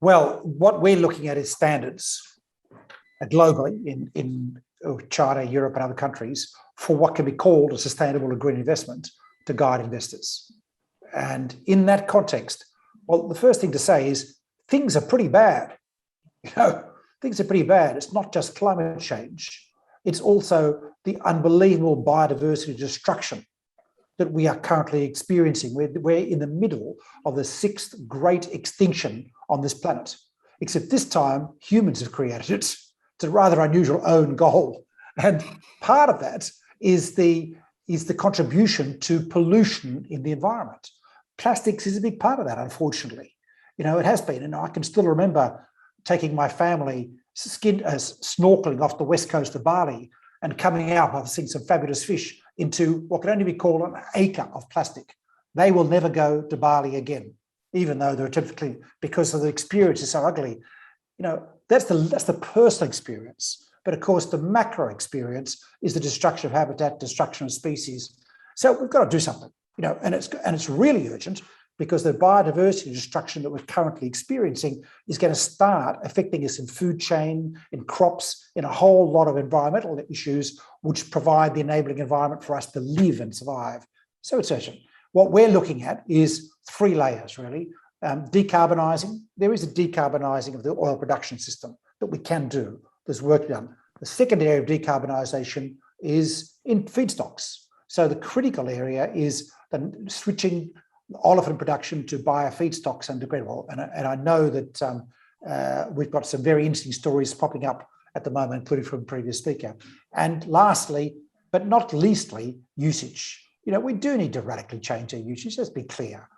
Well, what we're looking at is standards globally in China, Europe and other countries for what can be called a sustainable or green investment to guide investors. And in that context, well, the first thing to say is things are pretty bad. Things are pretty bad. It's not just climate change. It's also the unbelievable biodiversity destruction that we are currently experiencing. We're in the middle of the 6th great extinction on this planet, except this time humans have created it. It's a rather unusual own goal. And part of that is the contribution to pollution in the environment. Plastics is a big part of that, unfortunately. It has been. And I can still remember taking my family snorkeling off the west coast of Bali and coming out, I've seen some fabulous fish, into what can only be called an acre of plastic. They will never go to Bali again, even though they're typically, because of the experience is so ugly. That's the personal experience. But of course, the macro experience is the destruction of habitat, destruction of species. So we've got to do something, and it's really urgent, because the biodiversity destruction that we're currently experiencing is going to start affecting us in food chain, in crops, in a whole lot of environmental issues, which provide the enabling environment for us to live and survive. So it's urgent. What we're looking at is 3 layers, really. Decarbonising. There is a decarbonising of the oil production system that we can do. There's work done. The second area of decarbonisation is in feedstocks. So the critical area is the switching olefin production to biofeedstocks and degradable. And I know that we've got some very interesting stories popping up at the moment, including from a previous speaker. And lastly, but not leastly, usage. We do need to radically change our usage. Let's be clear.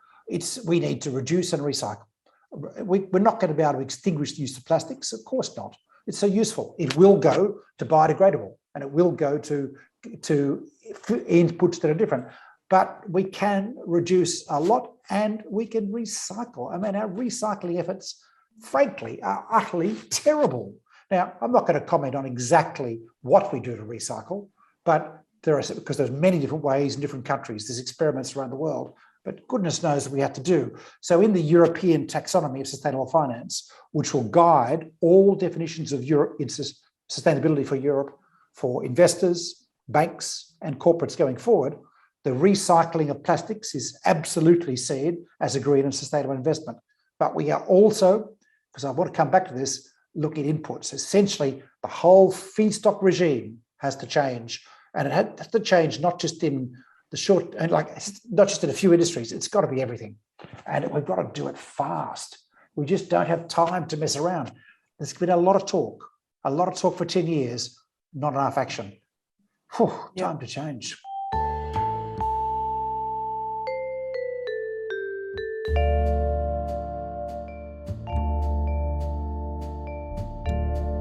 We need to reduce and recycle. We're not going to be able to extinguish the use of plastics. Of course not. It's so useful. It will go to biodegradable, and it will go to inputs that are different. But we can reduce a lot, and we can recycle. Our recycling efforts, frankly, are utterly terrible. Now, I'm not going to comment on exactly what we do to recycle, but because there's many different ways in different countries. There's experiments around the world, but goodness knows what we have to do. So in the European taxonomy of sustainable finance, which will guide all definitions of Europe in sustainability for Europe, for investors, banks, and corporates going forward, the recycling of plastics is absolutely seen as a green and sustainable investment. But we are also, because I want to come back to this, looking at inputs. Essentially, the whole feedstock regime has to change. And it has to change not just in the short, and not just in a few industries, it's got to be everything. And we've got to do it fast. We just don't have time to mess around. There's been a lot of talk for 10 years, not enough action. Time to change.